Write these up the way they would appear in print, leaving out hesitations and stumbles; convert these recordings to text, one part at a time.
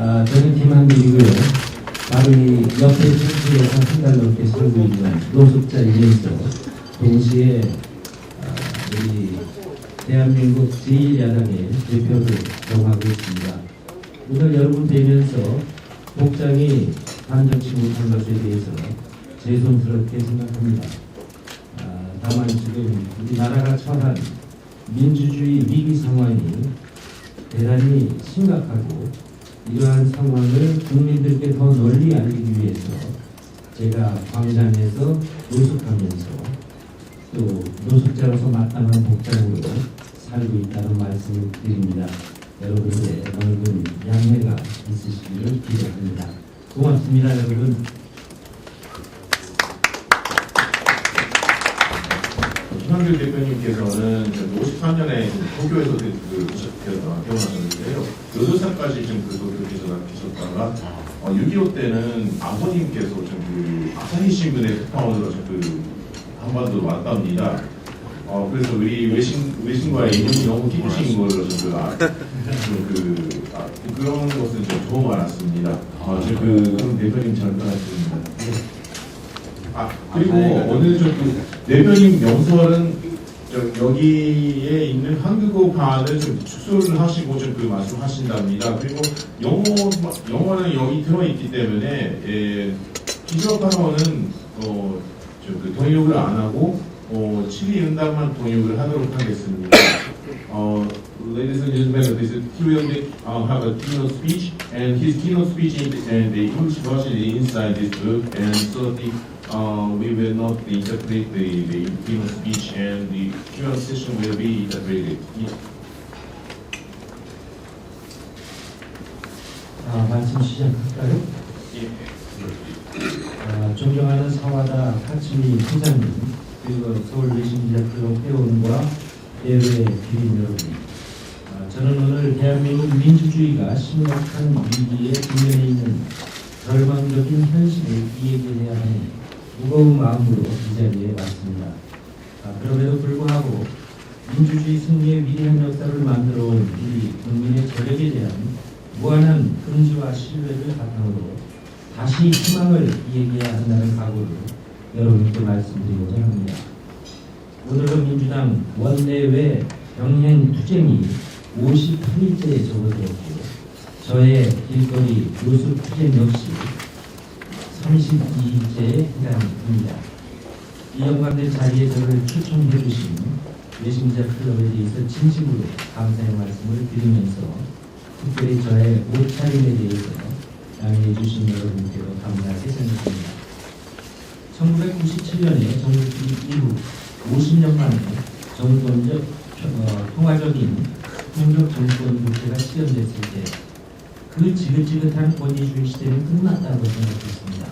저는 김한길이고요. 바로 이 옆에 청주에서 한 달 넘게 살고 있는 노숙자이면서 동시에 우리 대한민국 제1야당의 대표를 겸하고 있습니다. 오늘 여러분 뵈면서 복장이 반전치 못한 것에 대해서 죄송스럽게 생각합니다. 다만 지금 우리나라가 처한 민주주의 위기 상황이 대단히 심각하고 이러한 상황을 국민들께 더 널리 알리기 위해서 제가 광장에서 노숙하면서 또 노숙자로서 마땅한 복장으로 살고 있다는 말씀을 드립니다. 여러분들의 넓은 양해가 있으시기를 기대합니다. 고맙습니다, 여러분. 김한길 대표님께서는 53년에 도쿄에서 태어나셨는데요. 8살까지 좀 도쿄에서 계셨다가 6.25 때는 아버님께서 좀 아사히 신문의 특파원으로 한반도로 왔답니다. 그래서 우리 외신과의 인연이 너무 깊으신 걸로 그런 것은 좀 좋은 알았습니다. 그런 대표님 잘 따랐습니다. 그리고 오늘 대표님 명설은 여기에 있는 한국어판을 좀 축소를 하시고 그 말씀하신답니다. 그리고 영어는 여기 들어있기 때문에 기술판어는 통역을 안 하고 질의응답만 통역을 하도록 하겠습니다. Ladies and gentlemen, he will have a keynote speech, and his keynote speech and the English version is inside this book, and so we will not interpret the keynote speech, and the Q&A session will be interpreted. 말씀 시작할까요? 존경하는 사와다 카츠미 회장님, 그리고 서울 외신기자클럽 회원과 대외 기린 여러분, 저는 오늘 대한민국 민주주의가 심각한 위기에 직면해 있는 절망적인 현실을 이야기해야 하는 무거운 마음으로 이 자리에 왔습니다. 그럼에도 불구하고 민주주의 승리의 위대한 역사를 만들어온 우리 국민의 저력에 대한 무한한 긍지와 신뢰를 바탕으로 다시 희망을 이야기해야 한다는 각오를 여러분께 말씀드리고자 합니다. 오늘은 민주당 원내외 병행 투쟁이 58일째에 접어들었고 저의 길거리 노숙 투쟁 역시 32일째에 해당합니다. 이 영광된 자리에 저를 초청해 주신 외신기자 클럽에 대해서 진심으로 감사의 말씀을 드리면서 특별히 저의 옷차림에 대해서 양해해 주신 여러분께도 감사하게 생각합니다. 1997년에 정부투입 이후 50년 만에 정권적 통화적인 폭력 정권 교체가 실현됐을 때 그 지긋지긋한 권위주의 시대는 끝났다고 생각했습니다.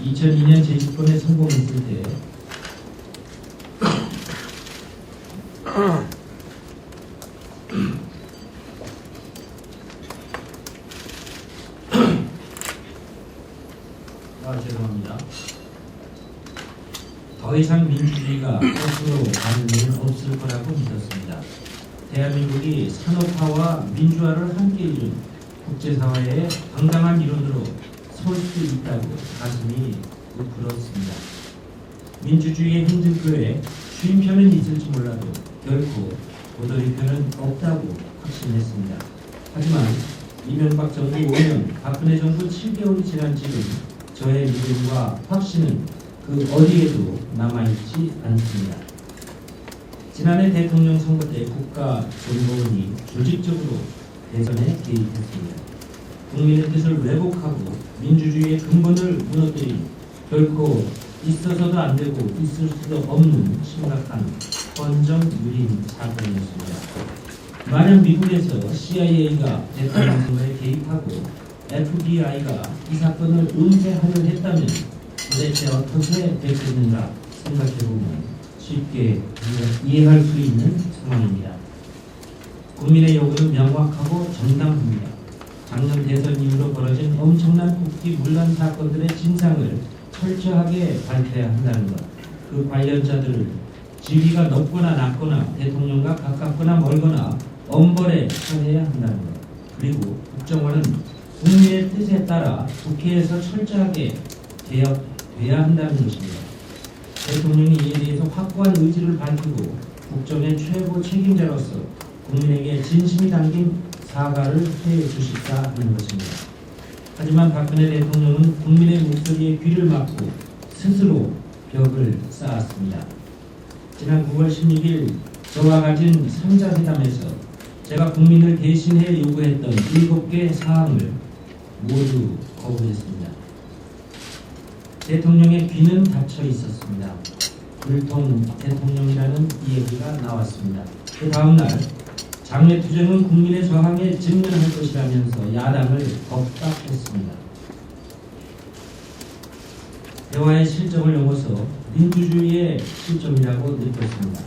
2002년 제10번에 성공했을 때 죄송합니다. 더 이상 민주주의가 거꾸로 가는 일은 없을 거라고 믿었습니다. 대한민국이 산업화와 민주화를 함께 이룬 국제사회의 당당한 이론으로 설 수 있다고 가슴이 부풀었습니다. 민주주의의 힘들교에 쉼표는 있을지 몰라도 결코 고도리표는 없다고 확신했습니다. 하지만 이명박 정부 5년, 박근혜 정부 7개월이 지난 지금 저의 믿음과 확신은 그 어디에도 남아있지 않습니다. 지난해 대통령 선거 때 국가정보원이 조직적으로 대선에 개입했습니다. 국민의 뜻을 왜곡하고 민주주의의 근본을 무너뜨린 결코 있어서도 안 되고 있을 수도 없는 심각한 헌정 유린 사건이었습니다. 만약 미국에서 CIA가 대통령 선거에 개입하고 FBI가 이 사건을 은폐하려 했다면 도대체 어떻게 됐겠는가 생각해보면 쉽게 이해할 수 있는 상황입니다. 국민의 요구는 명확하고 정당합니다. 작년 대선 이후로 벌어진 엄청난 국기 문란 사건들의 진상을 철저하게 밝혀야 한다는 것, 그 관련자들을 지위가 높거나 낮거나 대통령과 가깝거나 멀거나 엄벌에 처해야 한다는 것, 그리고 국정원은 국민의 뜻에 따라 국회에서 철저하게 개혁돼야 한다는 것입니다. 대통령이 이에 대해서 확고한 의지를 밝히고 국정의 최고 책임자로서 국민에게 진심이 담긴 사과를 해 주십사 하는 것입니다. 하지만 박근혜 대통령은 국민의 목소리에 귀를 막고 스스로 벽을 쌓았습니다. 지난 9월 16일 저와 가진 3자 회담에서 제가 국민을 대신해 요구했던 7개 사항을 모두 거부했습니다. 대통령의 귀는 닫혀 있었습니다. 불통 대통령이라는 이야기가 나왔습니다. 그 다음날 장외투쟁은 국민의 저항에 직면할 것이라면서 야당을 겁박했습니다. 대화의 실정을 넘어서 민주주의의 실정이라고 느꼈습니다.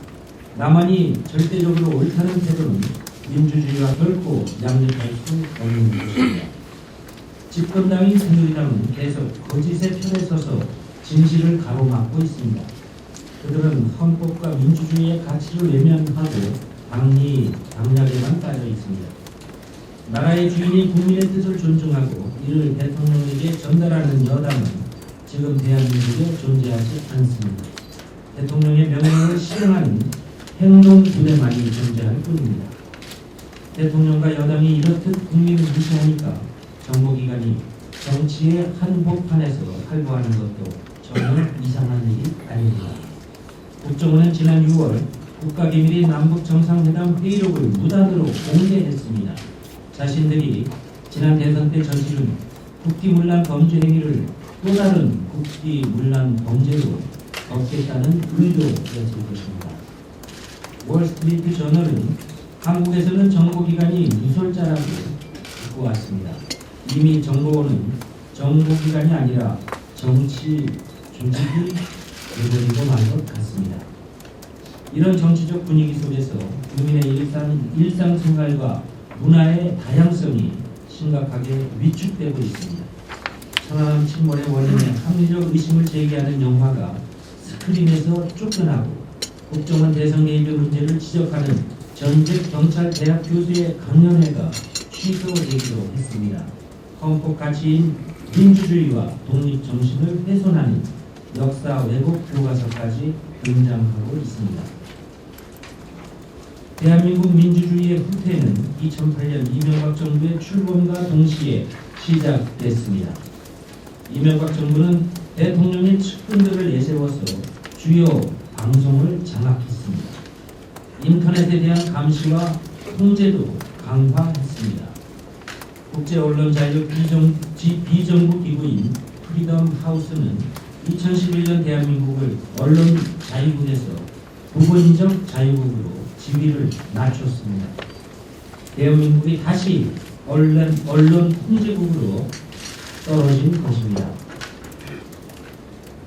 나만이 절대적으로 옳다는 태도는 민주주의와 결코 양립할 수 없는 것입니다. 집권당인 새누리당은 계속 거짓의 편에 서서 진실을 가로막고 있습니다. 그들은 헌법과 민주주의의 가치를 외면하고 당략에만 빠져 있습니다. 나라의 주인이 국민의 뜻을 존중하고 이를 대통령에게 전달하는 여당은 지금 대한민국에 존재하지 않습니다. 대통령의 명령을 실행하는 행동부대만이 존재할 뿐입니다. 대통령과 여당이 이렇듯 국민을 무시하니까 정보기관이 정치의 한복판에서 활보하는 것도 전혀 이상한 일이 아닙니다. 국정원은 지난 6월 국가기밀이 남북정상회담 회의록을 무단으로 공개했습니다. 자신들이 지난 대선 때 저지른 국기문란 범죄 행위를 또 다른 국기문란 범죄로 덮겠다는 의도였을 것입니다. 월스트리트 저널은 한국에서는 정보기관이 누설자라고 듣고 왔습니다. 이미 정보원은 정보기관이 아니라 정치 조직이 되버리고 만 것 같습니다. 이런 정치적 분위기 속에서 국민의 일상생활과 문화의 다양성이 심각하게 위축되고 있습니다. 천안함 침몰의 원인에 합리적 의심을 제기하는 영화가 스크린에서 쫓겨나고 국정원 대선 개입의 문제를 지적하는 전직 경찰 대학 교수의 강연회가 취소되기도 했습니다. 헌법 가치인 민주주의와 독립 정신을 훼손하는 역사 왜곡 교과서까지 등장하고 있습니다. 대한민국 민주주의의 후퇴는 2008년 이명박 정부의 출범과 동시에 시작됐습니다. 이명박 정부는 대통령의 측근들을 내세워서 주요 방송을 장악했습니다. 인터넷에 대한 감시와 통제도 강화했습니다. 국제언론자유 비정부 기구인 프리덤 하우스는 2011년 대한민국을 언론 자유국에서 부분적 자유국으로 지위를 낮췄습니다. 대한민국이 다시 언론 통제국으로 떨어진 것입니다.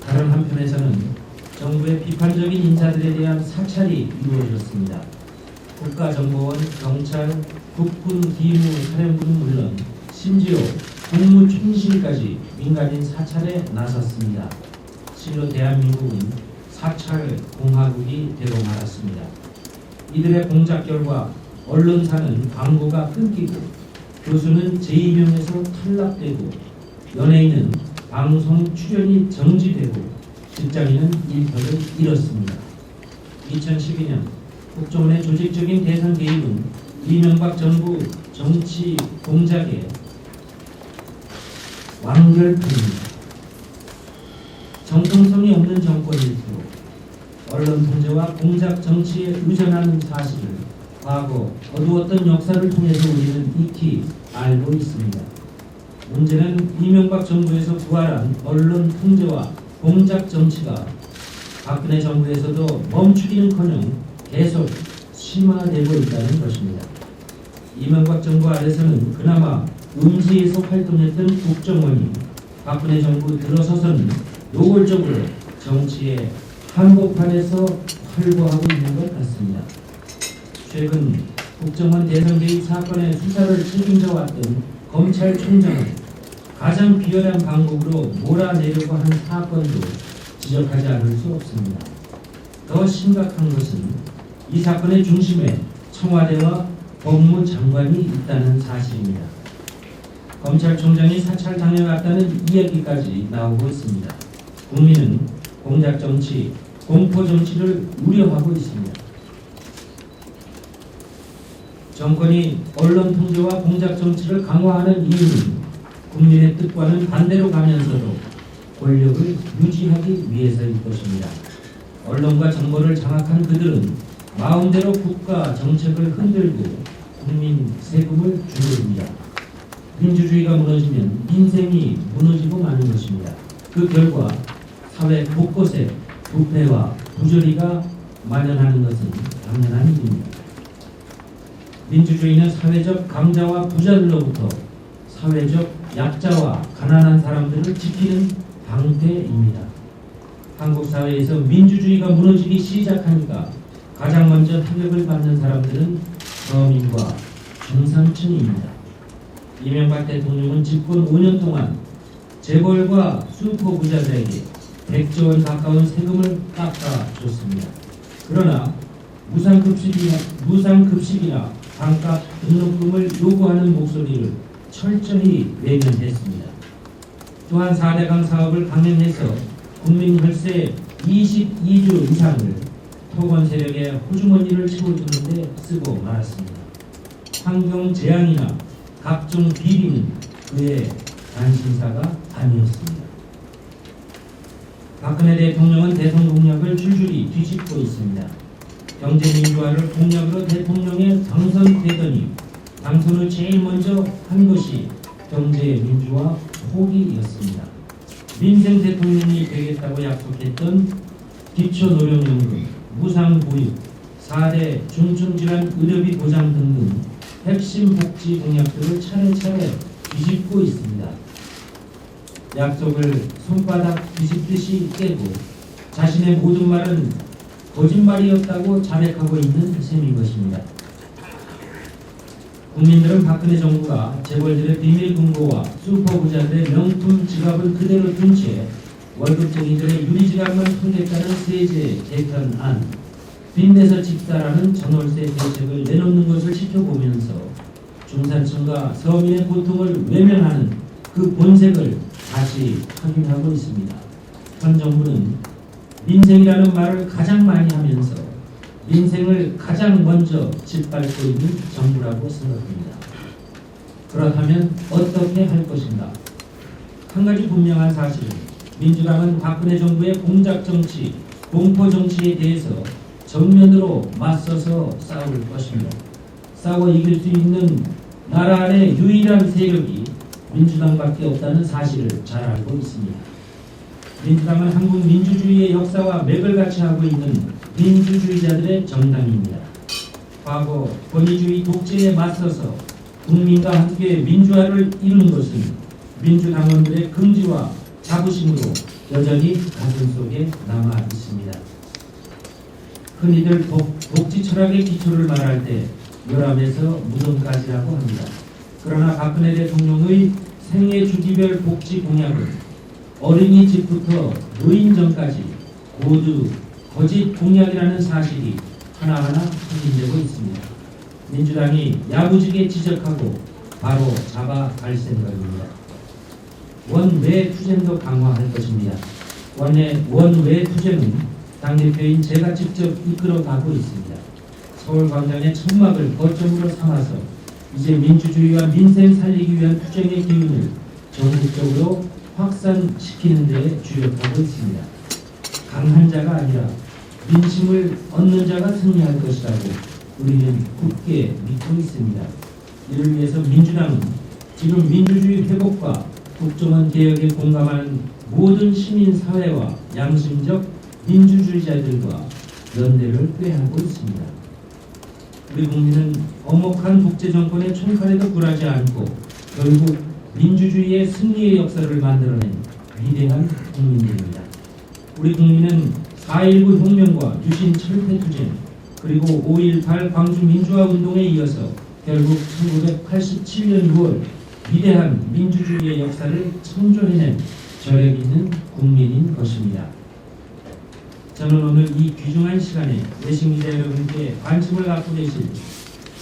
다른 한편에서는 정부의 비판적인 인사들에 대한 사찰이 이루어졌습니다. 국가정보원, 경찰, 국군, 기무, 사령부는 물론 심지어 국무총실까지 민간인 사찰에 나섰습니다. 실로 대한민국은 사찰 공화국이 되고 말았습니다. 이들의 공작 결과 언론사는 광고가 끊기고 교수는 재임용에서 탈락되고 연예인은 방송 출연이 정지되고 직장인은 일터를 잃었습니다. 2012년 국정원의 조직적인 대선 개입은 이명박 정부 정치 공작의 완결판입니다. 정통성이 없는 정권일수록 언론 통제와 공작 정치에 의존하는 사실을 과거 어두웠던 역사를 통해서 우리는 익히 알고 있습니다. 문제는 이명박 정부에서 부활한 언론 통제와 공작 정치가 박근혜 정부에서도 멈추기는커녕 계속 심화되고 있다는 것입니다. 이명박 정부 아래서는 그나마 음지에서 활동했던 국정원이 박근혜 정부 들어서서는 노골적으로 정치의 한복판에서 활보하고 있는 것 같습니다. 최근 국정원 대선 개입 사건의 수사를 책임져 왔던 검찰총장은 가장 비열한 방법으로 몰아내려고 한 사건도 지적하지 않을 수 없습니다. 더 심각한 것은 이 사건의 중심에 청와대와 법무장관이 있다는 사실입니다. 검찰총장이 사찰당해왔다는 이야기까지 나오고 있습니다. 국민은 공작정치, 공포정치를 우려하고 있습니다. 정권이 언론 통제와 공작정치를 강화하는 이유는 국민의 뜻과는 반대로 가면서도 권력을 유지하기 위해서일 것입니다. 언론과 정보를 장악한 그들은 마음대로 국가 정책을 흔들고 국민 세금을 줄입니다. 민주주의가 무너지면 민생이 무너지고 마는 것입니다. 그 결과 사회 곳곳에 부패와 부조리가 만연하는 것은 당연한 일입니다. 민주주의는 사회적 강자와 부자들로부터 사회적 약자와 가난한 사람들을 지키는 방패입니다. 한국 사회에서 민주주의가 무너지기 시작하니까 가장 먼저 타격을 받는 사람들은 서민과 중산층입니다. 이명박 대통령은 집권 5년 동안 재벌과 슈퍼부자들에게 100조 원 가까운 세금을 깎아줬습니다. 그러나 무상급식이나 반값 등록금을 요구하는 목소리를 철저히 외면했습니다. 또한 4대강 사업을 강행해서 국민 혈세 22조 이상을 토건 세력의 호주머니를 채워주는 데 쓰고 말았습니다. 환경 재앙이나 각종 비리는 그의 관심사가 아니었습니다. 박근혜 대통령은 대선 공약을 줄줄이 뒤집고 있습니다. 경제민주화를 공약으로 대통령에 당선되더니 당선 후 제일 먼저 한 것이 경제민주화 포기였습니다. 민생 대통령이 되겠다고 약속했던 기초노령연금, 무상보육, 4대 중증질환 의료비 보장 등등 핵심 복지 공약들을 차례차례 뒤집고 있습니다. 약속을 손바닥 뒤집듯이 깨고 자신의 모든 말은 거짓말이었다고 자백하고 있는 셈인 것입니다. 국민들은 박근혜 정부가 재벌들의 비밀 금고와 슈퍼부자들의 명품 지갑을 그대로 둔 채 월급쟁이들의 유리지갑만 털겠다는 세제 개편안, 빚내서 집사라는 전월세 대책을 내놓는 것을 지켜보면서 중산층과 서민의 고통을 외면하는 그 본색을 다시 확인하고 있습니다. 현 정부는 민생이라는 말을 가장 많이 하면서 민생을 가장 먼저 짓밟고 있는 정부라고 생각합니다. 그렇다면 어떻게 할 것인가? 한 가지 분명한 사실은 민주당은 박근혜 정부의 공작정치, 공포정치에 대해서 정면으로 맞서서 싸울 것입니다. 싸워 이길 수 있는 나라 안에 유일한 세력이 민주당밖에 없다는 사실을 잘 알고 있습니다. 민주당은 한국 민주주의의 역사와 맥을 같이 하고 있는 민주주의자들의 정당입니다. 과거 권위주의 독재에 맞서서 국민과 함께 민주화를 이룬 것은 민주당원들의 긍지와 자부심으로 여전히 가슴속에 남아 있습니다. 흔히들 복지 철학의 기초를 말할 때 열암에서 무덤까지라고 합니다. 그러나 박근혜 대통령의 생애 주기별 복지 공약은 어린이집부터 노인정까지 모두 거짓 공약이라는 사실이 하나하나 확인되고 있습니다. 민주당이 야무지게 지적하고 바로 잡아갈 생각입니다. 원외 투쟁도 강화할 것입니다. 원외 투쟁은 당대표인 제가 직접 이끌어가고 있습니다. 서울광장의 천막을 거점으로 삼아서 이제 민주주의와 민생 살리기 위한 투쟁의 기운을 전국적으로 확산시키는 데 주력하고 있습니다. 강한 자가 아니라 민심을 얻는 자가 승리할 것이라고 우리는 굳게 믿고 있습니다. 이를 위해서 민주당은 지금 민주주의 회복과 국정원 개혁에 공감하는 모든 시민사회와 양심적 민주주의자들과 연대를 꾀하고 있습니다. 우리 국민은 엄혹한 독재정권의 총칼에도 굴하지 않고 결국 민주주의의 승리의 역사를 만들어낸 위대한 국민들입니다. 우리 국민은 4.19 혁명과 유신 철폐투쟁 그리고 5.18 광주 민주화운동에 이어서 결국 1987년 6월 위대한 민주주의의 역사를 창조해낸 저력 있는 국민인 것입니다. 저는 오늘 이 귀중한 시간에 외신기자 여러분께 관심을 갖고 계신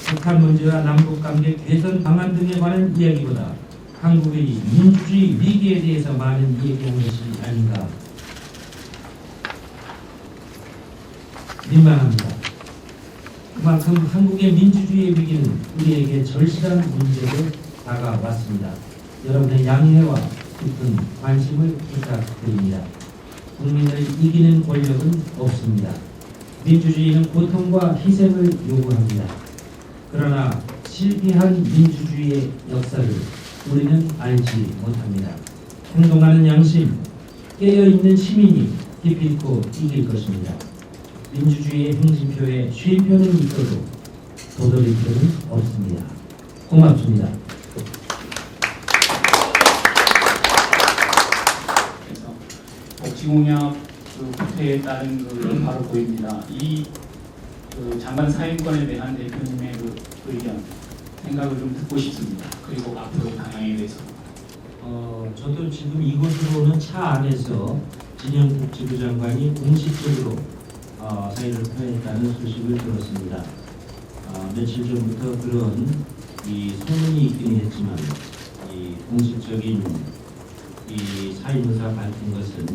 북한 문제와 남북 관계 개선 방안 등에 관한 이야기보다 한국의 민주주의 위기에 대해서 많은 이야기한 것이 아닌가 민망합니다. 그만큼 한국의 민주주의 위기는 우리에게 절실한 문제로 다가왔습니다. 여러분의 양해와 깊은 관심을 부탁드립니다. 국민을 이기는 권력은 없습니다. 민주주의는 고통과 희생을 요구합니다. 그러나 실패한 민주주의의 역사를 우리는 알지 못합니다. 행동하는 양심, 깨어있는 시민이 기필코 이길 것입니다. 민주주의의 행진표에 쉼표는 있어도 도돌이표는 없습니다. 고맙습니다. 그래서 복지공약 후퇴에 따른 바로 보입니다. 이 장관 사임권에 대한 대표님의 의견, 생각을 좀 듣고 싶습니다. 그리고 앞으로 방향에 대해서. 저도 지금 이곳으로는 차 안에서 진영복지부 장관이 공식적으로 사의를 표했다는 소식을 들었습니다. 며칠 전부터 그런 소문이 있긴 했지만 공식적인 사의 의사 밝힌 것은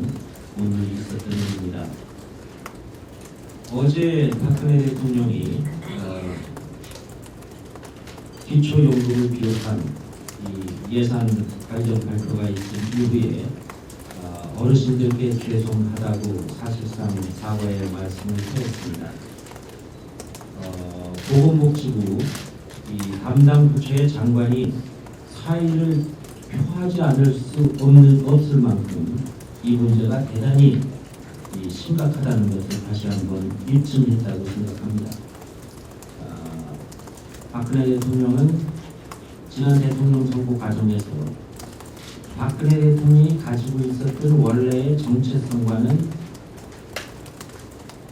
오늘 있었던 일입니다. 어제 박근혜 대통령이 기초연금을 비롯한 예산 발전 발표가 있은 이후에 어르신들께 죄송하다고 사실상 사과의 말씀을 드렸습니다. 보건복지부 담당 부처의 장관이 사의를 표하지 않을 수 없을 만큼 이 문제가 대단히 심각하다는 것을 다시 한번 입증했다고 생각합니다. 박근혜 대통령은 지난 대통령 선거 과정에서 박근혜 대통령이 가지고 있었던 원래의 정체성과는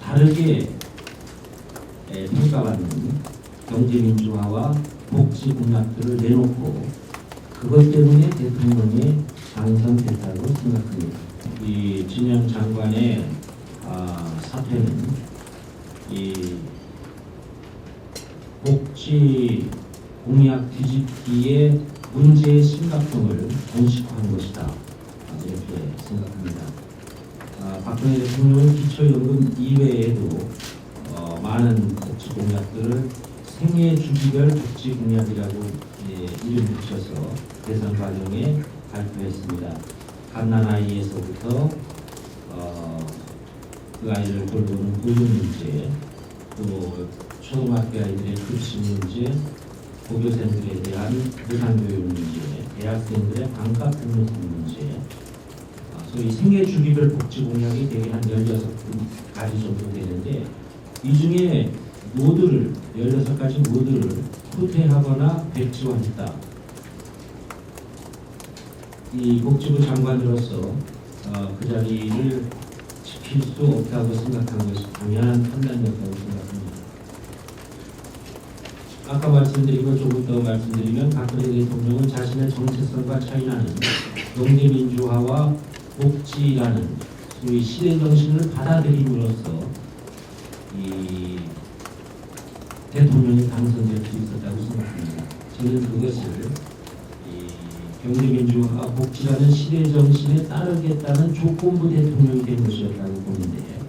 다르게 평가받는 경제민주화와 복지 공약들을 내놓고 그것 때문에 대통령에 당선됐다고 생각합니다. 이 진영 장관의 사퇴는 복지 공약 뒤집기의 문제의 심각성을 공식화한 것이다. 이렇게 생각합니다. 박근혜 대통령은 기초연금 이외에도 많은 복지 공약들을 생애주기별 복지 공약이라고 이름 붙여서 대선 과정에 발표했습니다. 갓난아이에서부터 그 아이를 돌보는 보육 문제, 또 초등학교 아이들의 급식 문제, 고교생들에 대한 무상교육 문제, 대학생들의 반값 등록 문제, 소위 생애주기별 복지 공약이 대개 한 16가지 정도 되는데 이 중에 모두를 16가지 모두를 후퇴하거나 백지화했다. 이 복지부 장관으로서 그 자리를 지킬 수 없다고 생각한 것이 당연한 판단이었다고 생각합니다. 아까 말씀드리고 조금 더 말씀드리면 박근혜 대통령은 자신의 정체성과 차이나는 경제민주화와 복지라는 소위 시대 정신을 받아들임으로써 이 대통령이 당선될 수 있었다고 생각합니다. 저는 그것을 경제민주화 복지라는 시대 정신에 따르겠다는 조건부 대통령이 된 것이었다고 보는데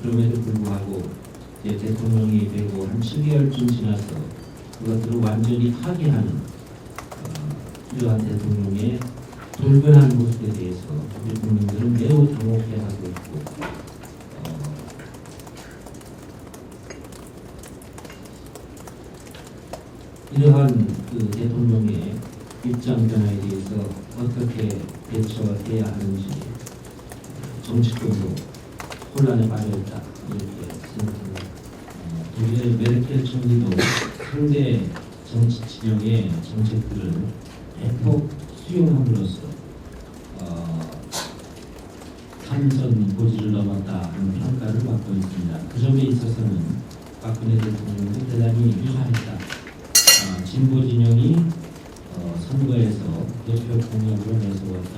그럼에도 불구하고 이제 대통령이 되고 한 7개월쯤 지나서 그것들을 완전히 파괴하는 이러한 대통령의 돌변한 모습에 대해서 우리 국민들은 매우 당혹해하고 있고 이러한 그 대통령의 입장 변화에 대해서 어떻게 대처해야 하는지 정치적으로 혼란에 빠져있다 이렇게 생각합니다. 독일의 메르켈 총리도 상대 정치 진영의 정책들을 대폭 수용함으로써 참선 고지를 넘었다 하는 평가를 받고 있습니다. 그 점에 있어서는 박근혜 대통령도 대단히 유사했다. 진보 진영이 선거에서 대표 공약으로 내세웠던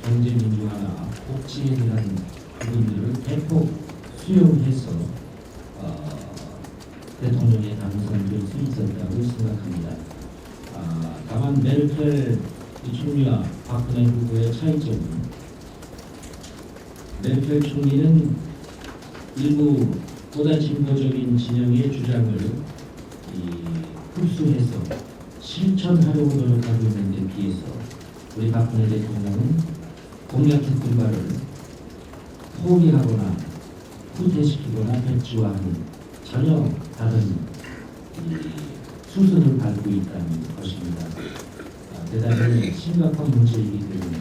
경제민주화나 복지에 대한 부분들을 대폭 수용해서 대통령에 당선될 수 있었다고 생각합니다. 다만 메르켈 총리와 박근혜 후보의 차이점은 메르켈 총리는 일부 보다 진보적인 진영의 주장을 흡수해서 실천하려고 노력하고 있는 데 비해서 우리 박근혜 대통령은 공약했던 바를 포기하거나 후퇴시키거나 백지화하는 전혀 다른 수순을 밟고 있다는 것입니다. 대단히 심각한 문제이기 때문에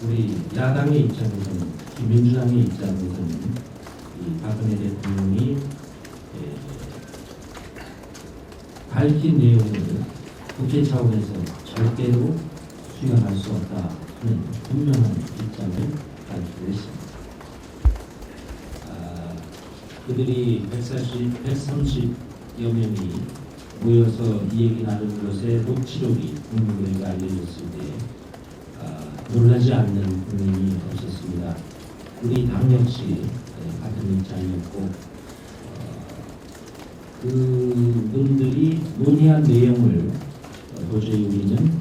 우리 야당의 입장에서는, 특히 민주당의 입장에서는 이 박근혜 대통령이 밝힌 내용을 국회 차원에서 절대로 수용할 수 없다 하는 분명한 입장을 밝히고 있습니다. 그들이 130여 명이 모여서 이 얘기 나눈 것의 녹취록이 국민에게 알려졌을 때 놀라지 않는 국민이 없었습니다. 우리 당 역시 같은 입장이었고 그분들이 논의한 내용을 도저히 우리는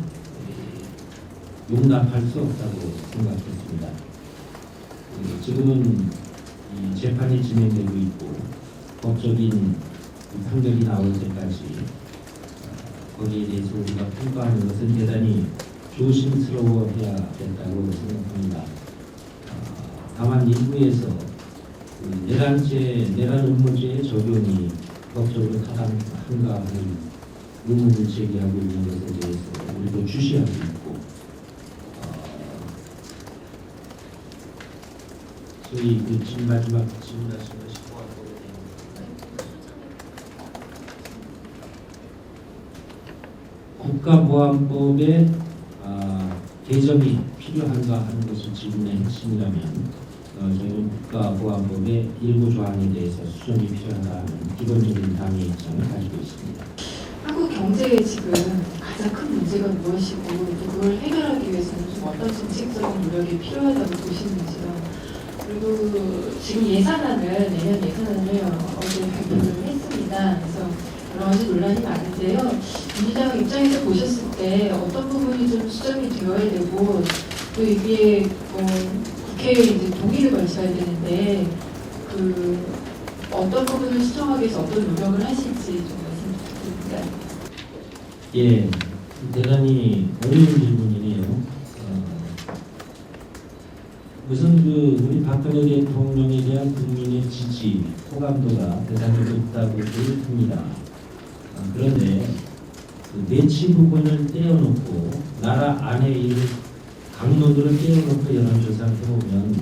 용납할 수 없다고 생각했습니다. 지금은 이 재판이 진행되고 있고 법적인 판결이 나올 때까지 거기에 대해서 우리가 평가하는 것은 대단히 조심스러워해야 된다고 생각합니다. 다만 일부에서 내란 음모죄의 적용이 법적으로 타당한가 하는 의문을 제기하고 있는 것에 대해서 우리도 주시하고 있고 소위 마지막 질문하신 것이 국가보안법의 개정이 필요한가 하는 것이 질문의 핵심이라면 저희는 국가보안법의 일부 조항에 대해서 수정이 필요하다는 기본적인 당의 입장을 가지고 있습니다. 한국 경제의 지금 가장 큰 문제가 무엇이고 또 그걸 해결하기 위해서는 좀 어떤 정책적인 노력이 필요하다고 보시는지요. 그리고 지금 예산안을 내년 예산안을 어제 발표를 했습니다. 그래서 여러 가지 논란이 많은데요. 민주당 입장에서 보셨을 때 어떤 부분이 좀 수정이 되어야 되고 또 이게 국회에 이제 동의를 거쳐야 되는데 그 어떤 부분을 수정하기 위해서 어떤 노력을 하실지 좀 말씀 부탁드립니다. 예, 대단히 어려운 질문이네요. 우선 우리 박근혜 대통령에 대한 국민의 지지, 호감도가 대단히 높다고 봅니다. 그런데 내치 부분을 떼어놓고 나라 안에 있는 강론들을 떼어놓고 여론조사를 해보면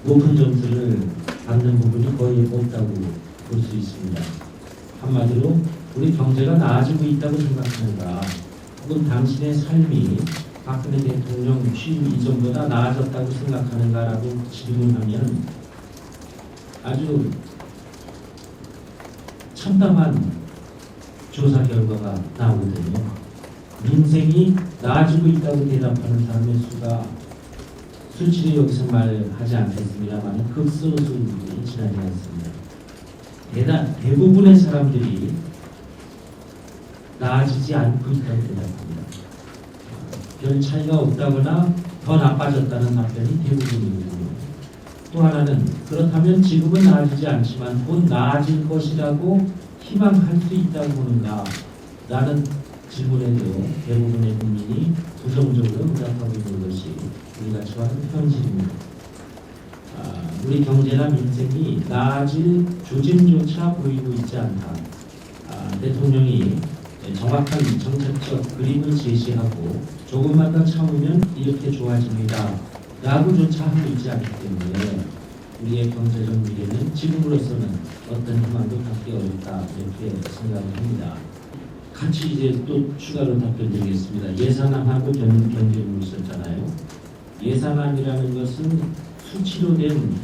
높은 점수를 받는 부분이 거의 없다고 볼 수 있습니다. 한마디로 우리 경제가 나아지고 있다고 생각하는가, 혹은 당신의 삶이 박근혜 대통령 취임 이전보다 나아졌다고 생각하는가라고 질문하면 아주 참담한 조사 결과가 나오거든요. 민생이 나아지고 있다고 대답하는 사람의 수가 수치를 여기서 말하지 않겠습니다만 극소수들이 지나지 않습니다. 대부분의 사람들이 나아지지 않고 있다고 대답합니다. 별 차이가 없다거나 더 나빠졌다는 답변이 대부분이거든요. 또 하나는 그렇다면 지금은 나아지지 않지만 곧 나아질 것이라고 희망할 수 있다고 보는가 라는 질문에도 대부분의 국민이 부정적으로 응답하고 있는 것이 우리가 처하는 현실입니다. 우리 경제나 민생이 나아질 조짐조차 보이고 있지 않다. 대통령이 정확한 정책적 그림을 제시하고 조금만 더 참으면 이렇게 좋아집니다 라고조차 하고 있지 않기 때문에 우리의 경제적 미래는 지금으로서는 어떤 희망도 갖기 어렵다 이렇게 생각을 합니다. 같이 이제 또 추가로 답변드리겠습니다. 예산안하고 경제를 있었잖아요. 예산안이라는 것은 수치로 된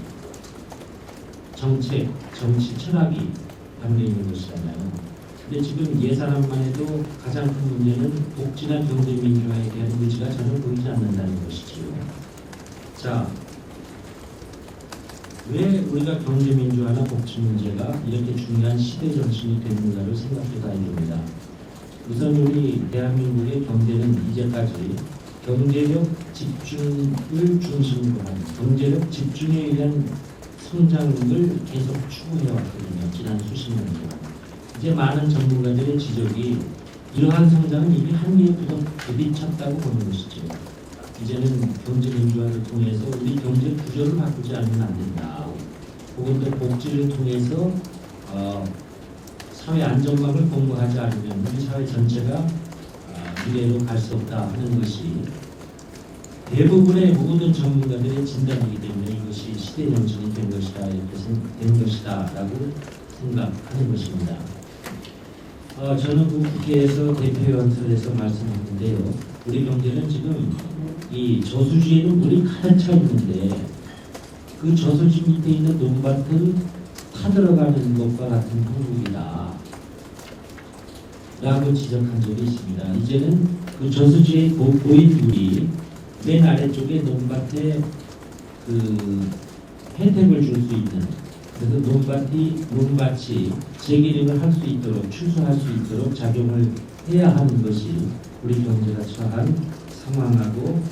정책, 정치 철학이 담겨 있는 것이잖아요. 근데 지금 예산안만 해도 가장 큰 문제는 복지나 경제 민주화에 대한 의지가 전혀 보이지 않는다는 것이지요. 자, 왜 우리가 경제민주화나 복지 문제가 이렇게 중요한 시대 정신이 됐는가를 생각해 봐야 됩니다. 우선 우리 대한민국의 경제는 이제까지 경제력 집중을 중심으로 한 경제력 집중에 의한 성장을 계속 추구해 왔거든요. 지난 수십 년 동안. 이제 많은 전문가들의 지적이 이러한 성장은 이미 한계에 부딪혔다고 보는 것이죠. 이제는 경제 민주화를 통해서 우리 경제 구조를 바꾸지 않으면 안 된다. 혹은 또 복지를 통해서 사회 안전망을 공고하지 않으면 우리 사회 전체가 미래로 갈 수 없다 하는 것이 대부분의 모든 전문가들의 진단이기 때문에 이것이 시대 정신이 된 것이다 이렇게 된 것이다라고 생각하는 것입니다. 저는 국회에서 대표연설을 해서 말씀했는데요. 우리 경제는 지금 이 저수지에는 물이 가득 차 있는데 그 저수지 밑에 있는 논밭은 타들어가는 것과 같은 형국이다 라고 지적한 적이 있습니다. 이제는 그 저수지에 보인 물이 맨 아래쪽에 논밭에 그 혜택을 줄 수 있는, 그래서 논밭이 재기능을 할 수 있도록, 추수할 수 있도록 작용을 해야 하는 것이 우리 경제가 처한 상황하고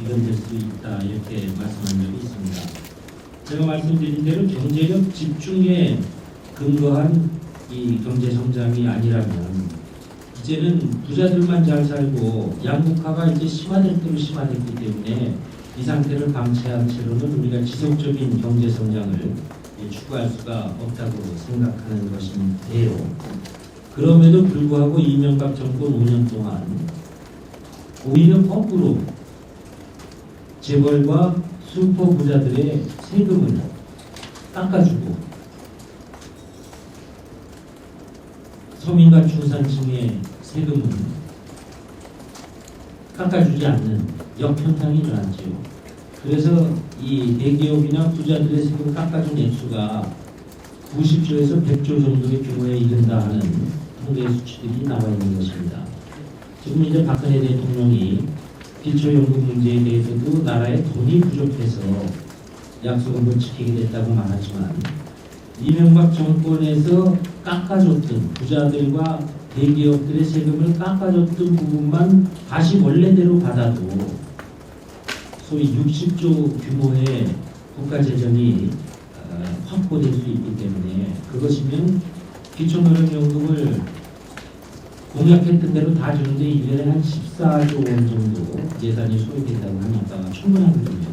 비교될 수 있다 이렇게 말씀한 적이 있습니다. 제가 말씀드린 대로 경제력 집중에 근거한 이 경제 성장이 아니라면 이제는 부자들만 잘 살고 양극화가 이제 심화될 대로 심화됐기 때문에 이 상태를 방치한 채로는 우리가 지속적인 경제 성장을 추구할 수가 없다고 생각하는 것인데요. 그럼에도 불구하고 이명박 정권 5년 동안 오히려 거꾸로 재벌과 슈퍼 부자들의 세금을 깎아주고 서민과 중산층의 세금은 깎아주지 않는 역현상이 일어났죠. 그래서 이 대기업이나 부자들의 세금 깎아준 액수가 90조에서 100조 정도의 규모에 이른다 하는 통계 수치들이 나와 있는 것입니다. 지금 이제 박근혜 대통령이 기초연금 문제에 대해서도 나라에 돈이 부족해서 약속을 못 지키게 됐다고 말하지만 이명박 정권에서 깎아줬던 부자들과 대기업들의 세금을 깎아줬던 부분만 다시 원래대로 받아도 소위 60조 규모의 국가재정이 확보될 수 있기 때문에 그것이면 기초노령연금을 공약했던 대로 다 주는데 1년에 한 14조 원 정도 예산이 소요된다고 하니까 충분하거든요.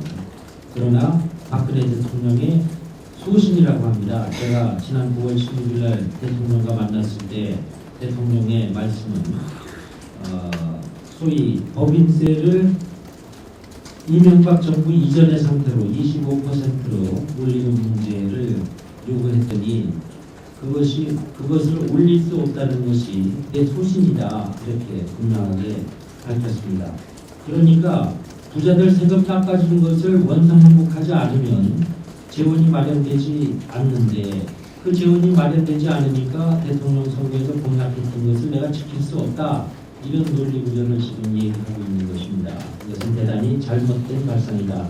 그러나 박근혜 대통령의 소신이라고 합니다. 제가 지난 9월 16일 날 대통령과 만났을 때 대통령의 말씀은 소위 법인세를 이명박 정부 이전의 상태로 25%로 올리는 문제를 요구했더니 그것을 올릴 수 없다는 것이 내 소신이다 이렇게 분명하게 밝혔습니다. 그러니까 부자들 세금 깎아주는 것을 원상복구하지 않으면 재원이 마련되지 않는데 그 재원이 마련되지 않으니까 대통령 선거에서 공약했던 것을 내가 지킬 수 없다 이런 논리구조를 지금 얘기하고 있는 것입니다. 이것은 대단히 잘못된 발상이다.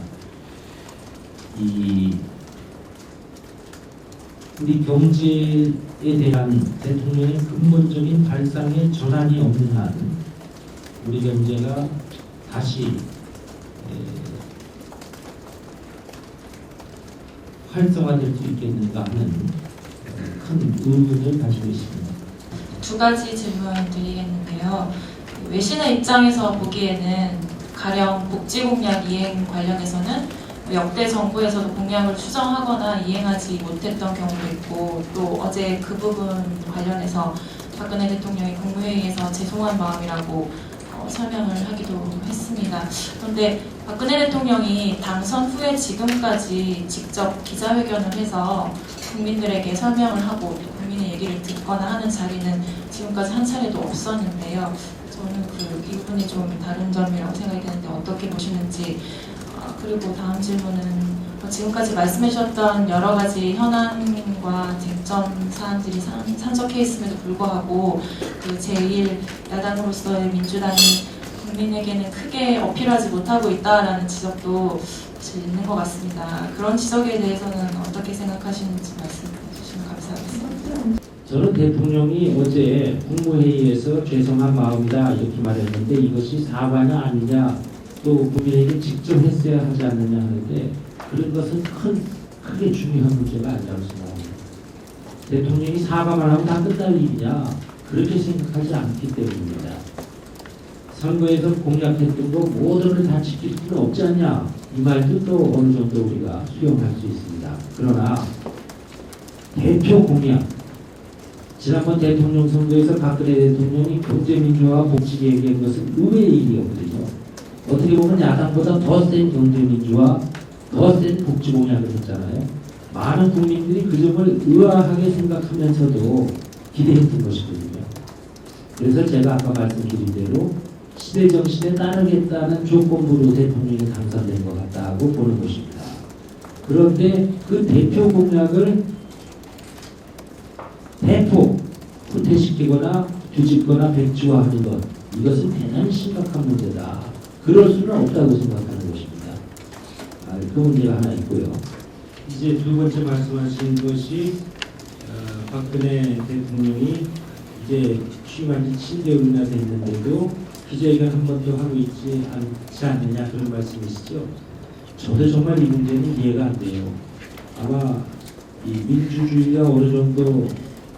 우리 경제에 대한 대통령의 근본적인 발상의 전환이 없는 한 우리 경제가 다시 활성화될 수 있겠는가 하는 큰 의문을 가지고 있습니다. 두 가지 질문 드리겠는데요. 외신의 입장에서 보기에는 가령 복지공약 이행 관련해서는 역대 정부에서도 공약을 수정하거나 이행하지 못했던 경우도 있고 또 어제 그 부분 관련해서 박근혜 대통령이 국무회의에서 죄송한 마음이라고 설명을 하기도 했습니다. 그런데 박근혜 대통령이 당선 후에 지금까지 직접 기자회견을 해서 국민들에게 설명을 하고 또 국민의 얘기를 듣거나 하는 자리는 지금까지 한 차례도 없었는데요. 저는 이 부분이 좀 다른 점이라고 생각이 되는데 어떻게 보시는지. 그리고 다음 질문은 지금까지 말씀해 주셨던 여러 가지 현안과 쟁점 사안들이 산적해 있음에도 불구하고 그 제1 야당으로서의 민주당이 국민에게는 크게 어필하지 못하고 있다라는 지적도 사실 있는 것 같습니다. 그런 지적에 대해서는 어떻게 생각하시는지 말씀해 주시면 감사하겠습니다. 저는 대통령이 어제 국무회의에서 죄송한 마음이다 이렇게 말했는데 이것이 사과냐 아니냐 또 국민에게 직접 했어야 하지 않느냐 하는데 그런 것은 크게 중요한 문제가 아니라고 생각합니다. 대통령이 사과만 하면 다 끝날 일이냐 그렇게 생각하지 않기 때문입니다. 선거에서 공약했던 거 모두를 다 지킬 필요는 없지 않냐 이 말도 또 어느 정도 우리가 수용할 수 있습니다. 그러나 대표 공약 지난번 대통령 선거에서 박근혜 대통령이 경제민주화 복지 얘기한 것은 의외의 일이었거든요. 어떻게 보면 야당보다 더 센 경제민주화, 더 센 복지 공약을 했잖아요. 많은 국민들이 그 점을 의아하게 생각하면서도 기대했던 것이거든요. 그래서 제가 아까 말씀드린 대로 시대 정신에 따르겠다는 조건부로 대통령이 당선된 것 같다고 보는 것입니다. 그런데 그 대표 공약을 대폭 후퇴시키거나 뒤집거나 백지화하는 것 이것은 대단히 심각한 문제다. 그럴 수는 없다고 생각하는 것입니다. 그 문제가 하나 있고요. 이제 두 번째 말씀하신 것이 박근혜 대통령이 이제 취임한 지 7개월이나 됐는데도 기자회견 한 번도 하고 있지 않지 않느냐 그런 말씀이시죠. 저도 정말 이 문제는 이해가 안 돼요. 아마 이 민주주의가 어느 정도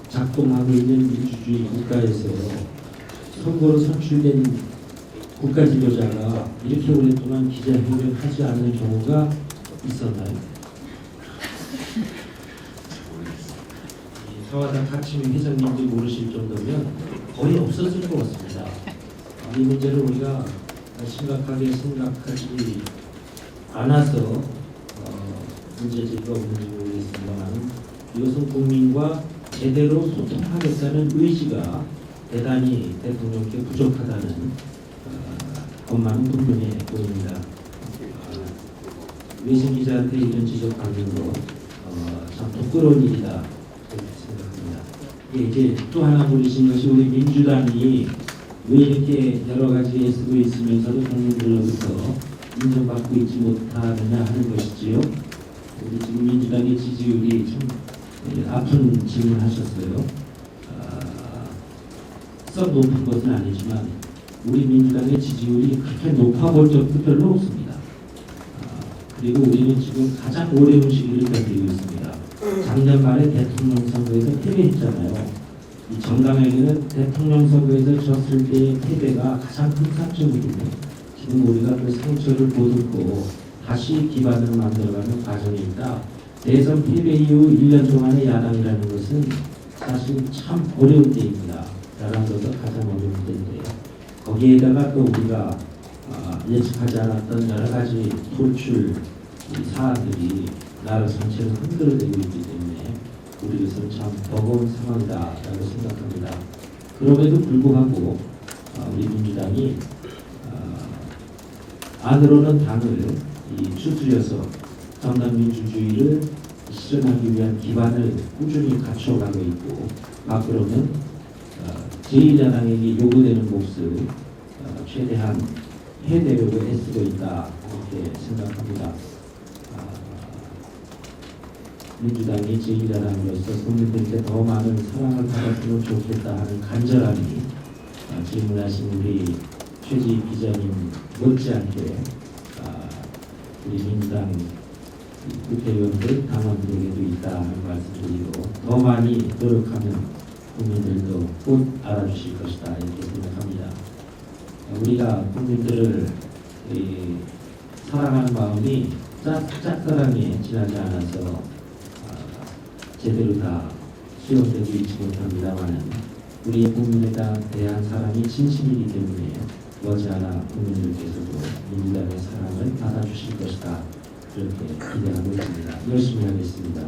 작동하고 있는 민주주의 국가에서 선거로 선출된 국가 지도자가 이렇게 오랫동안 기자회견을 하지 않는 경우가 있었나요? 서화당 박치민 회장님도 모르실 정도면 거의 없었을 것 같습니다. 이 문제를 우리가 심각하게 생각하지 않아서 문제제기가 없는지 모르겠습니다만 이것은 국민과 제대로 소통하겠다는 의지가 대단히 대통령께 부족하다는 것만은 분명해 보입니다. 외신 기자한테 이런 지적받는 거 참 부끄러운 일이다 이렇게 생각합니다. 이제 또 하나 물으신 것이 우리 민주당이 왜 이렇게 여러 가지 애쓰고 있으면서도 국민들로부터 인정받고 있지 못하느냐 하는 것이지요. 우리 지금 민주당의 지지율이 참 아픈 질문하셨어요. 썩 높은 것은 아니지만 우리 민주당의 지지율이 그렇게 높아볼 적도 별로 없습니다. 그리고 우리는 지금 가장 어려운 시기를 견디고 있습니다. 작년 말에 대통령 선거에서 패배했잖아요. 이 정당에게는 대통령 선거에서 졌을 때의 패배가 가장 큰 상처거든요. 지금 우리가 그 상처를 보듬고 다시 기반을 만들어가는 과정에 있다. 대선 패배 이후 1년 동안의 야당이라는 것은 사실 참 어려운 때입니다. 나라로서 가장 어려운 때인데요. 거기에다가 또 우리가 예측하지 않았던 여러 가지 돌출 사안들이 나라 전체를 흔들어대고 있기 때문에 우리로서는 참 버거운 상황이다라고 생각합니다. 그럼에도 불구하고 우리 민주당이 안으로는 당을 추스려서 정당 민주주의를 실현하기 위한 기반을 꾸준히 갖춰가고 있고 밖으로는 제1야당에게 요구되는 몫을 최대한 해내려고 애쓰고 있다 이렇게 생각합니다. 민주당이 제1야당으로서 국민들께 더 많은 사랑을 받았으면 좋겠다 하는 간절함이 질문하신 우리 최지희 기자님 못지않게 우리 민주당 국회의원들, 당원들에게도 있다 하는 말씀드리고 더 많이 노력하면 국민들도 꼭 알아주실 것이다 이렇게 생각합니다. 우리가 국민들을 사랑하는 마음이 짝사랑에 지나지 않아서 제대로 다 수용되고 있지 못합니다만 우리 국민에 대한 사랑이 진심이기 때문에 머지않아 국민들께서도 민주당의 사랑을 받아주실 것이다 그렇게 기대하고 있습니다. 열심히 하겠습니다.